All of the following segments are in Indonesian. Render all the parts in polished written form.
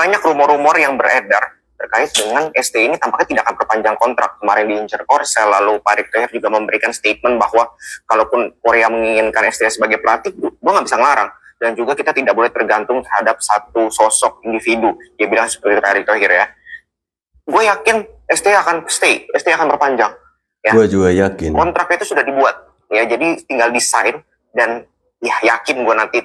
banyak rumor-rumor yang beredar terkait dengan ST ini tampaknya tidak akan perpanjang kontrak. Kemarin diincar Korsel, lalu Pak Erick Thohir juga memberikan statement bahwa kalaupun Korea menginginkan ST sebagai pelatih, gue nggak bisa ngelarang. Dan juga kita tidak boleh tergantung terhadap satu sosok individu. Dia bilang seperti Pak Erick Thohir ya. Gue yakin ST akan stay, ST akan perpanjang. Ya. Gue juga yakin. Kontraknya itu sudah dibuat, ya. Jadi tinggal desain dan ya yakin gue nanti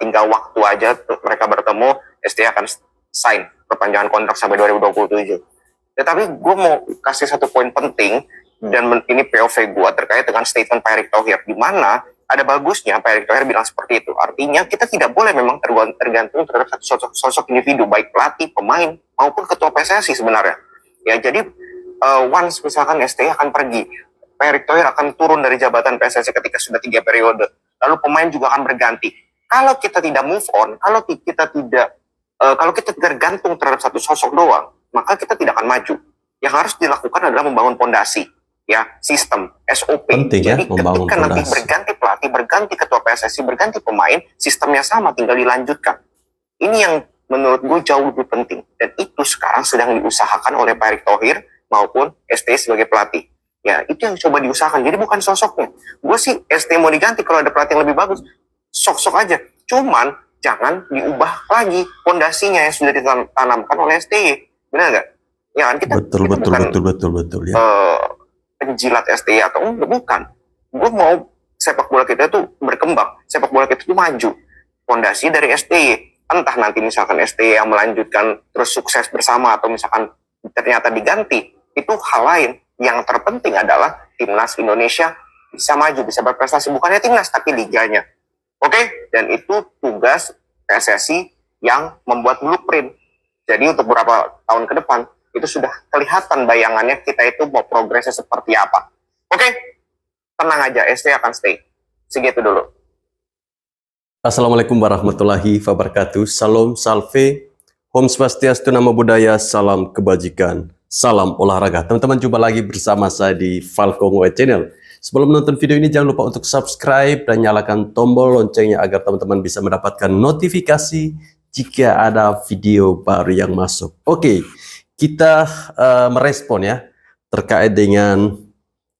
tinggal waktu aja mereka bertemu, ST akan sign perpanjangan kontrak sampai 2027. Tetapi gue mau kasih satu poin penting, dan ini POV gue terkait dengan statement Pak Erick Thohir, di mana ada bagusnya Pak Erick Thohir bilang seperti itu. Artinya kita tidak boleh memang tergantung terhadap satu sosok individu, baik pelatih, pemain, maupun ketua PSSI sebenarnya. Ya, jadi once misalkan ST akan pergi, Pak Erick Thohir akan turun dari jabatan PSSI ketika sudah 3 periode. Lalu pemain juga akan berganti. Kalau kita tidak move on, kalau kita tergantung terhadap satu sosok doang, maka kita tidak akan maju. Yang harus dilakukan adalah membangun fondasi, ya, sistem, SOP. Penting, jadi ya, ketika nanti berganti pelatih, berganti ketua PSSI, berganti pemain, sistemnya sama, tinggal dilanjutkan. Ini yang menurut gue jauh lebih penting, dan itu sekarang sedang diusahakan oleh Pak Erick Thohir maupun ST sebagai pelatih. Ya, itu yang coba diusahakan. Jadi bukan sosoknya. Gue sih ST mau diganti kalau ada pelatih yang lebih bagus, sok-sok aja. Cuman jangan diubah lagi fondasinya yang sudah ditanamkan oleh STY. Benar nggak? Ya kan, kita betul ya. Penjilat STY atau bukan. Gue mau sepak bola kita tuh berkembang, sepak bola kita tuh maju. Fondasi dari STY. Entah nanti misalkan STY yang melanjutkan terus sukses bersama, atau misalkan ternyata diganti, itu hal lain. Yang terpenting adalah timnas Indonesia bisa maju, bisa berprestasi. Bukannya timnas, tapi liganya. Oke? Dan itu tugas PSSI yang membuat blueprint. Jadi untuk beberapa tahun ke depan, itu sudah kelihatan bayangannya kita itu mau progresnya seperti apa. Oke? Tenang aja, ST akan stay. Segitu dulu. Assalamualaikum warahmatullahi wabarakatuh. Salam, salve, Om Swastiastu, Namo Buddhaya, salam kebajikan, salam olahraga. Teman-teman, jumpa lagi bersama saya di Falcon White Channel. Sebelum menonton video ini, jangan lupa untuk subscribe dan nyalakan tombol loncengnya agar teman-teman bisa mendapatkan notifikasi jika ada video baru yang masuk. Oke, kita merespon ya terkait dengan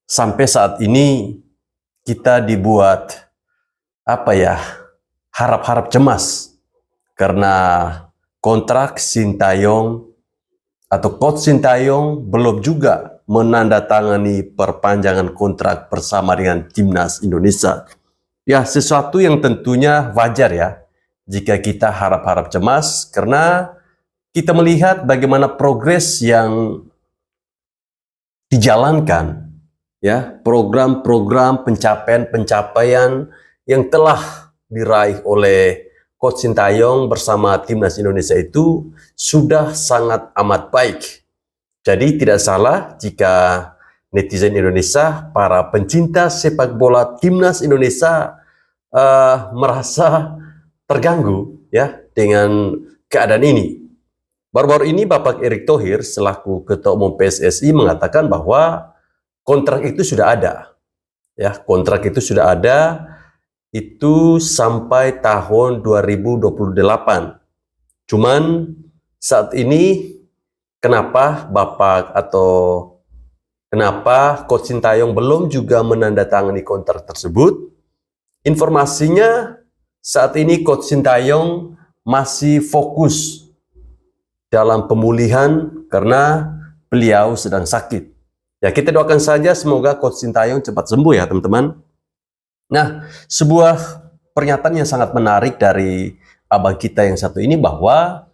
sampai saat ini kita dibuat harap-harap cemas karena kontrak Sintayong atau Coach Sintayong belum juga menandatangani perpanjangan kontrak bersama dengan Timnas Indonesia. Ya, sesuatu yang tentunya wajar ya jika kita harap-harap cemas, karena kita melihat bagaimana progres yang dijalankan, ya, program-program pencapaian yang telah diraih oleh Coach Sintayong bersama Timnas Indonesia itu sudah sangat amat baik. Jadi tidak salah jika netizen Indonesia, para pencinta sepak bola Timnas Indonesia merasa terganggu ya dengan keadaan ini. Baru-baru ini Bapak Erick Thohir selaku Ketua Umum PSSI mengatakan bahwa kontrak itu sudah ada. Ya, kontrak itu sudah ada, itu sampai tahun 2028. Cuman saat ini kenapa Coach Sintayong belum juga menandatangani kontrak tersebut? Informasinya saat ini Coach Sintayong masih fokus dalam pemulihan karena beliau sedang sakit. Ya, kita doakan saja semoga Coach Sintayong cepat sembuh ya teman-teman. Nah, sebuah pernyataan yang sangat menarik dari abang kita yang satu ini, bahwa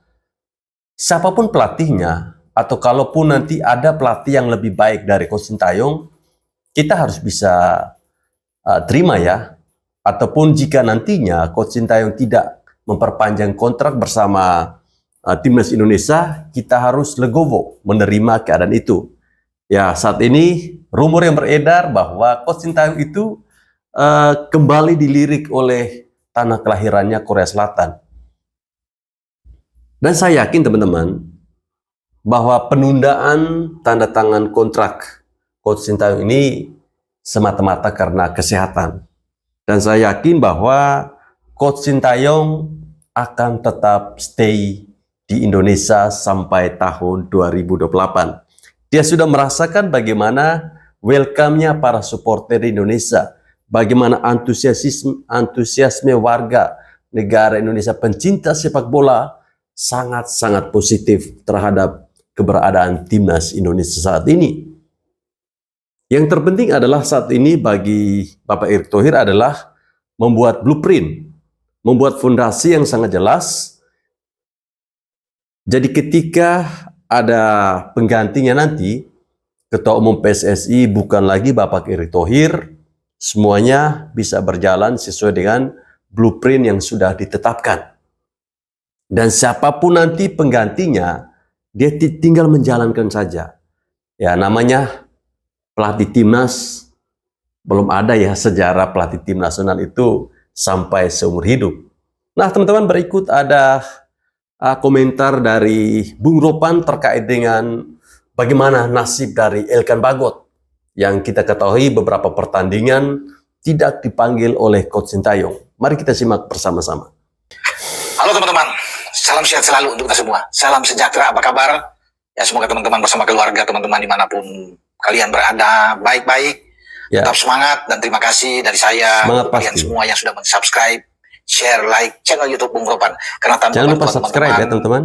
siapapun pelatihnya, atau kalaupun nanti ada pelatih yang lebih baik dari Coach Sintayong, kita harus bisa terima ya. Ataupun jika nantinya Coach Sintayong tidak memperpanjang kontrak bersama Timnas Indonesia, kita harus legowo menerima keadaan itu. Ya, saat ini rumor yang beredar bahwa Coach Sintayong itu kembali dilirik oleh tanah kelahirannya Korea Selatan. Dan saya yakin teman-teman bahwa penundaan tanda tangan kontrak Coach Sintayong ini semata-mata karena kesehatan. Dan saya yakin bahwa Coach Sintayong akan tetap stay di Indonesia sampai tahun 2028. Dia sudah merasakan bagaimana welcome-nya para supporter di Indonesia, bagaimana antusiasme warga negara Indonesia pencinta sepak bola sangat-sangat positif terhadap keberadaan timnas Indonesia saat ini. Yang terpenting adalah saat ini bagi Bapak Erick Thohir adalah membuat blueprint, membuat fondasi yang sangat jelas. Jadi ketika ada penggantinya nanti, Ketua Umum PSSI bukan lagi Bapak Erick Thohir, semuanya bisa berjalan sesuai dengan blueprint yang sudah ditetapkan. Dan siapapun nanti penggantinya, dia tinggal menjalankan saja. Ya, namanya pelatih timnas, belum ada ya sejarah pelatih tim nasional itu sampai seumur hidup. Nah, teman-teman, berikut ada komentar dari Bung Ropan terkait dengan bagaimana nasib dari Elkan Bagot yang kita ketahui beberapa pertandingan tidak dipanggil oleh Coach Sintayong. Mari kita simak bersama-sama. Halo teman-teman, salam sehat selalu untuk kita semua. Salam sejahtera, apa kabar? Ya, semoga teman-teman bersama keluarga, teman-teman dimanapun kalian berada, baik-baik, Ya. tetap semangat, dan terima kasih dari saya Semangat untuk kalian pasti. semua yang sudah subscribe, share, like channel YouTube Bung Ropan. Karena tanpa Jangan lupa bantuan subscribe ya teman-teman.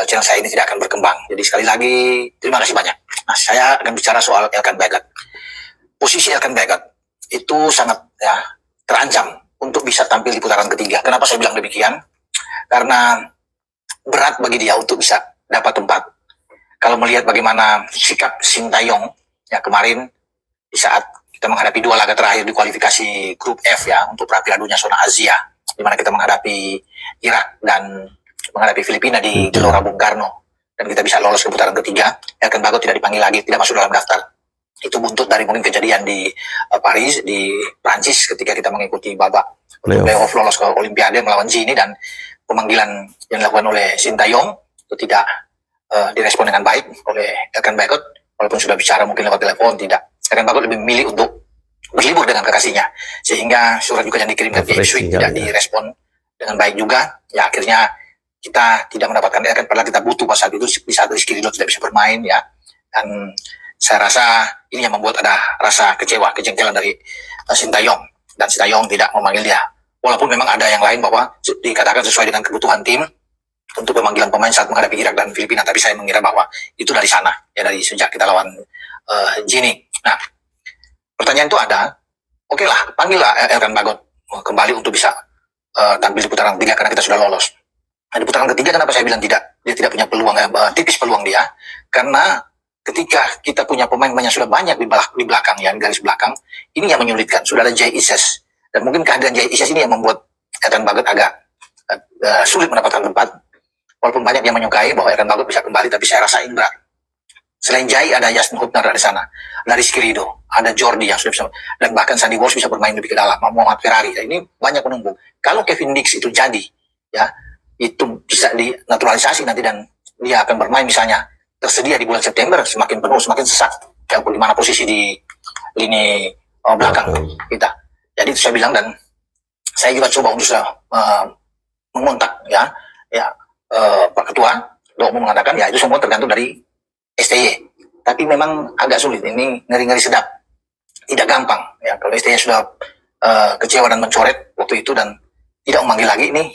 channel saya ini tidak akan berkembang. Jadi sekali lagi terima kasih banyak. Nah, saya akan bicara soal Elkan Bagot. Posisi Elkan Bagot itu sangat terancam untuk bisa tampil di putaran ketiga. Kenapa saya bilang demikian? Karena berat bagi dia untuk bisa dapat tempat. Kalau melihat bagaimana sikap Sintayong ya kemarin di saat kita menghadapi 2 laga terakhir di kualifikasi grup F ya untuk Piala Dunia zona Asia, di mana kita menghadapi Irak dan menghadapi Filipina di Gelora Bung Karno, dan kita bisa lolos ke putaran ketiga. Elkan Bagot tidak dipanggil lagi, tidak masuk dalam daftar. Itu buntut dari mungkin kejadian di Paris, di Prancis ketika kita mengikuti babak playoff lolos ke Olimpiade melawan Gini, dan pemanggilan yang dilakukan oleh Sintayong itu tidak direspon dengan baik oleh Elkan Bagot. Walaupun sudah bicara mungkin lewat telepon, tidak. Elkan Bagot lebih memilih untuk berlibur dengan kekasihnya, sehingga surat juga yang dikirimkan di Ipswich tidak direspon dengan baik juga. Ya, akhirnya kita tidak mendapatkan Elkan, padahal kita butuh pas saat itu, di saat Rizky Ridho tidak bisa bermain ya. Dan saya rasa ini yang membuat ada rasa kecewa, kejengkelan dari Sintayong, dan Sintayong tidak memanggil dia. Walaupun memang ada yang lain bahwa dikatakan sesuai dengan kebutuhan tim untuk pemanggilan pemain saat menghadapi Irak dan Filipina, tapi saya mengira bahwa itu dari sana ya, dari sejak kita lawan Gini. Nah, pertanyaan itu ada, oke lah, panggillah Elkan Bagot kembali untuk bisa tampil di putaran ketiga karena kita sudah lolos. Nah, di putaran ketiga kenapa saya bilang tidak? Dia tidak punya peluang, tipis peluang dia, karena ketika kita punya pemain yang sudah banyak di belakang ya, di garis belakang, ini yang menyulitkan. Sudah ada Jay Ises, dan mungkin kehadiran Jay Ises ini yang membuat Elkan Bagot agak sulit mendapatkan tempat. Walaupun banyak yang menyukai bahwa Elkan Bagot bisa kembali, tapi saya rasain berat. Selain Jay, ada Justin Hubner di sana, ada Rizky Ridho, ada Jordi yang sudah bisa, dan bahkan Sandy Walsh bisa bermain lebih ke dalam, Muhammad Ferrari. Ini banyak menumpuk. Kalau Kevin Dix itu jadi, ya itu bisa dinaturalisasi nanti, dan dia akan bermain misalnya tersedia di bulan September, semakin penuh, semakin sesak. Ya, di mana posisi di lini belakang kita. Jadi itu saya bilang, dan saya juga coba untuk mengontak Pak Ketua, Umum mengatakan ya itu semua tergantung dari STY. Tapi memang agak sulit, ini ngeri-ngeri sedap, tidak gampang ya. Kalau STY sudah kecewa dan mencoret waktu itu dan tidak memanggil lagi, ini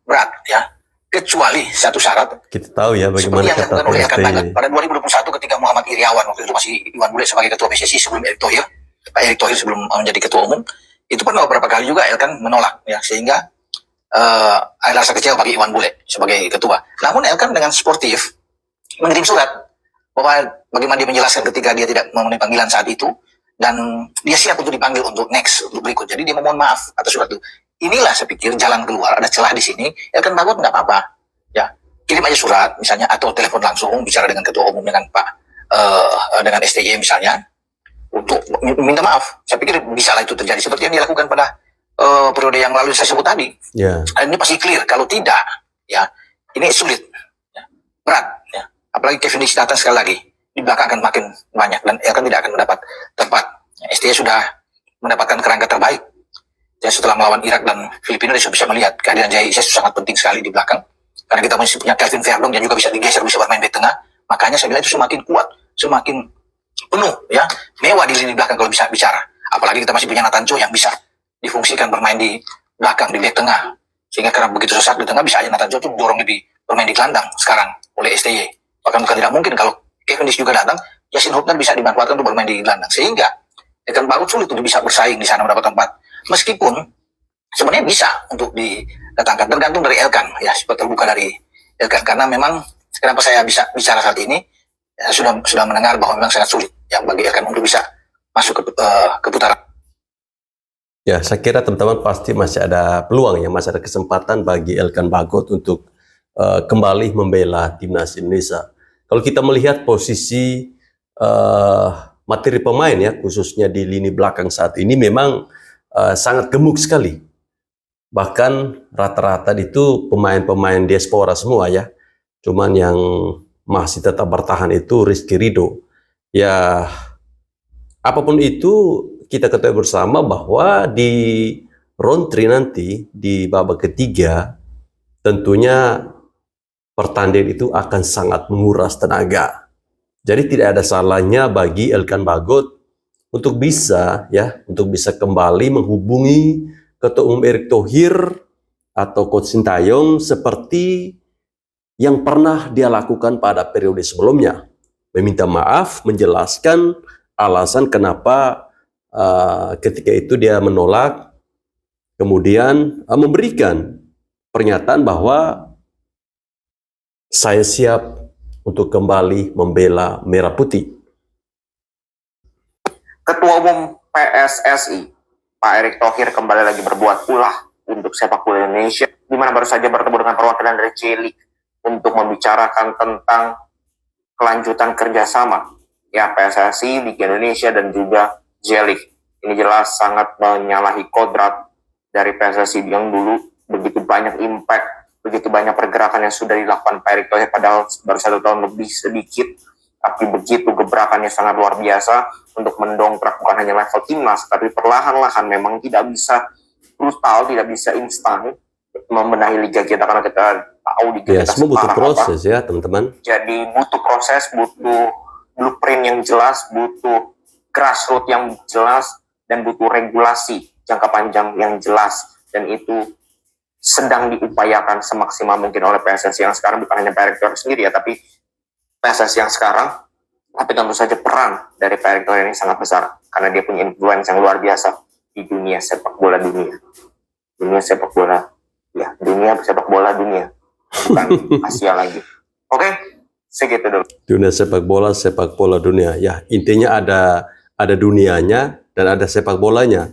berat ya. Kecuali satu syarat, kita tahu ya bagaimana yang dilakukan oleh Elkan Bagot pada 2021 ketika Muhammad Iriawan, waktu itu masih Iwan Bule sebagai ketua PSSI sebelum Erick Thohir, Pak Erick Thohir sebelum menjadi ketua umum, itu pernah beberapa kali juga Elkan menolak ya, sehingga ada rasa kecewa bagi Iwan Bule sebagai ketua. Namun Elkan dengan sportif mengirim surat bahwa bagaimana dia menjelaskan ketika dia tidak memenuhi panggilan saat itu, dan dia siap untuk dipanggil untuk next, untuk berikut. Jadi dia memohon maaf atas surat itu. Inilah saya pikir jalan keluar, ada celah di sini. Elkan Bagot nggak apa-apa, ya kirim aja surat misalnya, atau telepon langsung bicara dengan ketua umum, dengan Pak dengan STY misalnya, untuk minta maaf. Saya pikir bisa lah itu terjadi seperti yang dilakukan pada periode yang lalu saya sebut tadi. Ya. Ini pasti clear. Kalau tidak, ya ini sulit, ya, berat. Ya. Apalagi Kevin Dix datang sekali lagi, di belakang akan makin banyak, dan Elkan tidak akan mendapat tempat. STY sudah mendapatkan kerangka terbaik. Ya, setelah melawan Irak dan Filipina, dia sudah bisa melihat kehadiran Jay Ises sangat penting sekali di belakang. karena kita masih punya Kelvin Verdong yang juga bisa digeser, bisa bermain di tengah. Makanya saya bilang itu semakin kuat, semakin penuh ya, mewah di lini belakang kalau bisa bicara. Apalagi kita masih punya Nathan Cho yang bisa difungsikan bermain di belakang, di back tengah. Sehingga karena begitu sesak di tengah, bisa aja Nathan Cho tuh dorong bermain di gelandang sekarang oleh STY. Bahkan bukan tidak mungkin kalau Kevin Dish juga datang, Yasin Hopner bisa dimanfaatkan untuk bermain di gelandang. Sehingga Elkan Bagot sulit untuk bisa bersaing di sana mendapat tempat. Meskipun sebenarnya bisa untuk didatangkan, tergantung dari Elkan ya, seperti terbuka dari Elkan. Karena memang kenapa saya bisa bicara saat ini, ya, sudah mendengar bahwa memang sangat sulit ya bagi Elkan untuk bisa masuk ke putaran. Ya, saya kira teman-teman pasti masih ada peluang ya, masih ada kesempatan bagi Elkan Bagot untuk kembali membela timnas Indonesia. Kalau kita melihat posisi materi pemain ya, khususnya di lini belakang saat ini memang sangat gemuk sekali. Bahkan rata-rata itu pemain-pemain diaspora semua ya. Cuman yang masih tetap bertahan itu Rizky Ridho. Ya, apapun itu kita ketahui bersama bahwa di round 3 nanti di babak ketiga tentunya pertandingan itu akan sangat menguras tenaga. Jadi tidak ada salahnya bagi Elkan Bagot untuk bisa kembali menghubungi Ketua Umum Erick Thohir atau Coach Sintayong seperti yang pernah dia lakukan pada periode sebelumnya. Meminta maaf, menjelaskan alasan kenapa ketika itu dia menolak, kemudian memberikan pernyataan bahwa saya siap untuk kembali membela Merah Putih. Ketua Umum PSSI, Pak Erick Thohir kembali lagi berbuat ulah untuk sepak bola Indonesia, di mana baru saja bertemu dengan perwakilan dari J-League untuk membicarakan tentang kelanjutan kerjasama ya PSSI, Liga Indonesia, dan juga J-League. Ini jelas sangat menyalahi kodrat dari PSSI yang dulu begitu banyak impact, begitu banyak pergerakan yang sudah dilakukan Pak Erick Thohir, padahal baru 1 tahun lebih sedikit, tapi begitu gebrakannya sangat luar biasa untuk mendongkrak bukan hanya level timnas, tapi perlahan-lahan memang tidak bisa brutal, tidak bisa instan membenahi liga kita, karena kita tahu liga Ya, kita semua butuh separah proses apa. ya teman-teman. Jadi butuh proses, butuh blueprint yang jelas, butuh grassroots yang jelas, dan butuh regulasi jangka panjang yang jelas, dan itu sedang diupayakan semaksimal mungkin oleh PSSI yang sekarang, bukan hanya Pak Erick Thohir sendiri ya, tapi PSSI yang sekarang. Tapi tentu saja peran dari Pak Erick Thohir ini sangat besar, karena dia punya influence yang luar biasa di dunia sepak bola dunia. Dunia sepak bola, ya dunia sepak bola dunia, bukan Asia lagi. Oke, segitu dulu. Dunia sepak bola dunia. Ya, intinya ada dunianya dan ada sepak bolanya.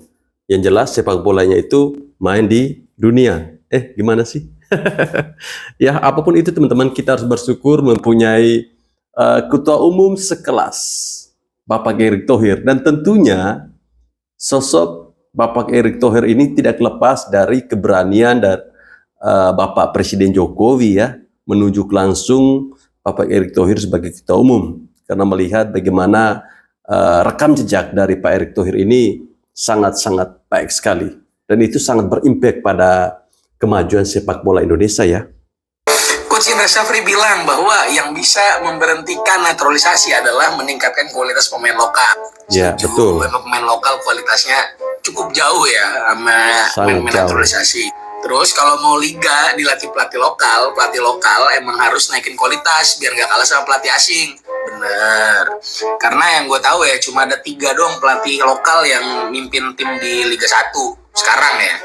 Yang jelas sepak bolanya itu main di dunia. Gimana sih? Ya, apapun itu teman-teman, kita harus bersyukur mempunyai ketua umum sekelas Bapak Erick Thohir, dan tentunya sosok Bapak Erick Thohir ini tidak lepas dari keberanian dan Bapak Presiden Jokowi ya, menunjuk langsung Bapak Erick Thohir sebagai ketua umum, karena melihat bagaimana rekam jejak dari Pak Erick Thohir ini sangat-sangat baik sekali, dan itu sangat berimpact pada kemajuan sepak bola Indonesia ya. Coach Indra Syafri bilang bahwa yang bisa memberhentikan naturalisasi adalah meningkatkan kualitas pemain lokal. Ya, betul. Memang pemain lokal kualitasnya cukup jauh ya sama pemain naturalisasi. Terus kalau mau liga dilatih pelatih lokal emang harus naikin kualitas biar nggak kalah sama pelatih asing. Bener. Karena yang gue tahu ya cuma ada 3 doang pelatih lokal yang mimpin tim di Liga 1 sekarang ya.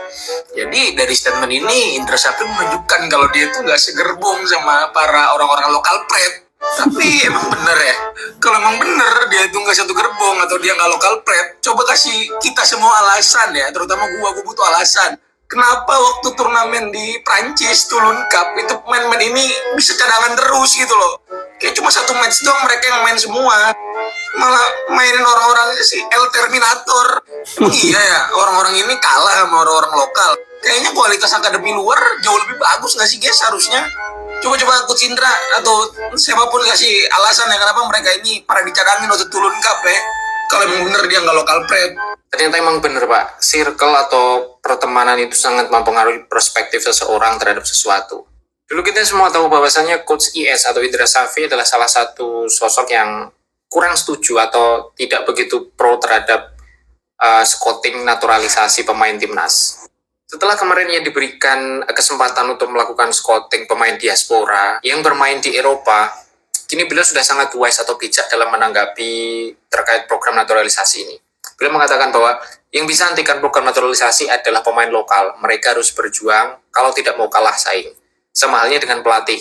Jadi dari statement ini Indra Syafri menunjukkan kalau dia tuh nggak segerbong sama para orang-orang lokal pret. Tapi emang bener ya, kalau emang bener dia itu nggak satu gerbong atau dia nggak lokal pret, coba kasih kita semua alasan ya, terutama gue butuh alasan. Kenapa waktu turnamen di Prancis Toulon Cup itu pemain-pemain ini bisa cadangan terus gitu loh? Kayak cuma 1 match doang mereka yang main semua, malah mainin orang-orang si El Terminator. Emang iya ya, orang-orang ini kalah sama orang-orang lokal. Kayaknya kualitas akademi luar jauh lebih bagus nggak sih guys harusnya? Coba Coach Indra atau siapapun kasih alasan ya kenapa mereka ini pada dicadangin waktu Toulon Cup ya. Kalau emang bener dia nggak lokal pret. Ternyata emang bener Pak, circle atau pertemanan itu sangat mempengaruhi perspektif seseorang terhadap sesuatu. Dulu kita semua tahu bahwasannya Coach IS atau Indra Safri adalah salah satu sosok yang kurang setuju atau tidak begitu pro terhadap scouting naturalisasi pemain timnas. Setelah kemarin ia diberikan kesempatan untuk melakukan scouting pemain diaspora yang bermain di Eropa, kini beliau sudah sangat wise atau bijak dalam menanggapi terkait program naturalisasi ini. Beliau mengatakan bahwa yang bisa hentikan program naturalisasi adalah pemain lokal. Mereka harus berjuang kalau tidak mau kalah saing. Sama halnya dengan pelatih.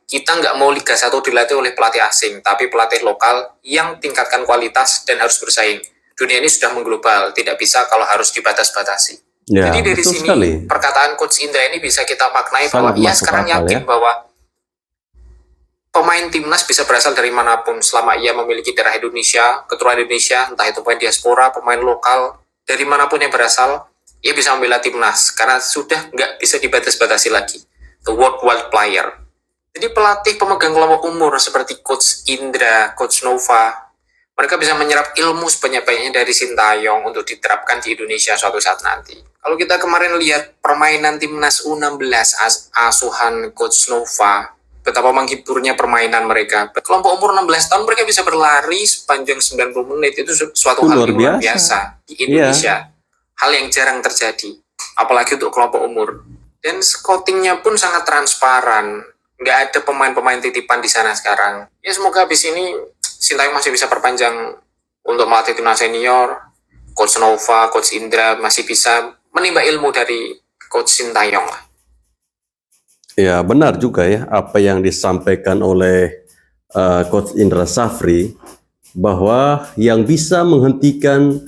Kita nggak mau Liga 1 dilatih oleh pelatih asing, tapi pelatih lokal yang tingkatkan kualitas dan harus bersaing. Dunia ini sudah mengglobal, tidak bisa kalau harus dibatas-batasi. Ya, Jadi dari betul sini sekali. perkataan Coach Indra ini bisa kita maknai bahwa Sangat ia masuk sekarang akal, yakin ya. bahwa pemain timnas bisa berasal dari manapun selama ia memiliki darah Indonesia, keturunan Indonesia, entah itu pemain diaspora, pemain lokal, dari manapun yang berasal, ia bisa membela timnas karena sudah nggak bisa dibatas-batasi lagi. The worldwide player. Jadi pelatih pemegang kelompok umur seperti Coach Indra, Coach Nova, mereka bisa menyerap ilmu sebanyak-banyaknya dari Sintayong untuk diterapkan di Indonesia suatu saat nanti. Kalau kita kemarin lihat permainan timnas U16 asuhan Coach Nova, betapa menghiburnya permainan mereka. Kelompok umur 16 tahun mereka bisa berlari sepanjang 90 menit. Itu suatu Itu hal luar yang luar biasa. biasa di Indonesia. Hal yang jarang terjadi, apalagi untuk kelompok umur. Dan scoutingnya pun sangat transparan. Nggak ada pemain-pemain titipan di sana sekarang. Ya semoga habis ini Sintayong masih bisa perpanjang untuk melatih timnas senior. Coach Nova, Coach Indra masih bisa menimba ilmu dari Coach Sintayong lah. Ya, benar juga ya apa yang disampaikan oleh Coach Indra Safri, bahwa yang bisa menghentikan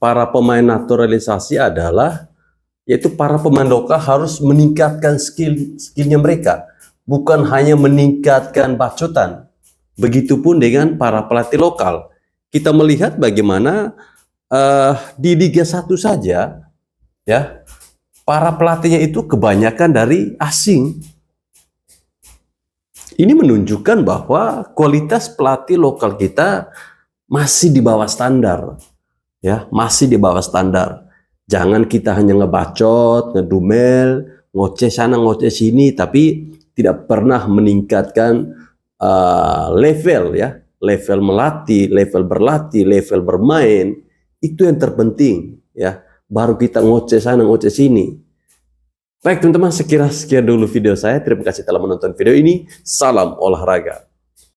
para pemain naturalisasi adalah yaitu para pemain lokal harus meningkatkan skillnya mereka, bukan hanya meningkatkan bacotan. Begitupun dengan para pelatih lokal. Kita melihat bagaimana di Liga 1 saja, ya, para pelatihnya itu kebanyakan dari asing. Ini menunjukkan bahwa kualitas pelatih lokal kita masih di bawah standar, ya, masih di bawah standar. Jangan kita hanya ngebacot, ngedumel, ngoceh sana, ngoceh sini, tapi tidak pernah meningkatkan level, ya, level melatih, level berlatih, level bermain. Itu yang terpenting, ya. Baru kita ngoceh sana, ngoceh sini. Baik teman-teman, sekian dulu video saya. Terima kasih telah menonton video ini. Salam olahraga.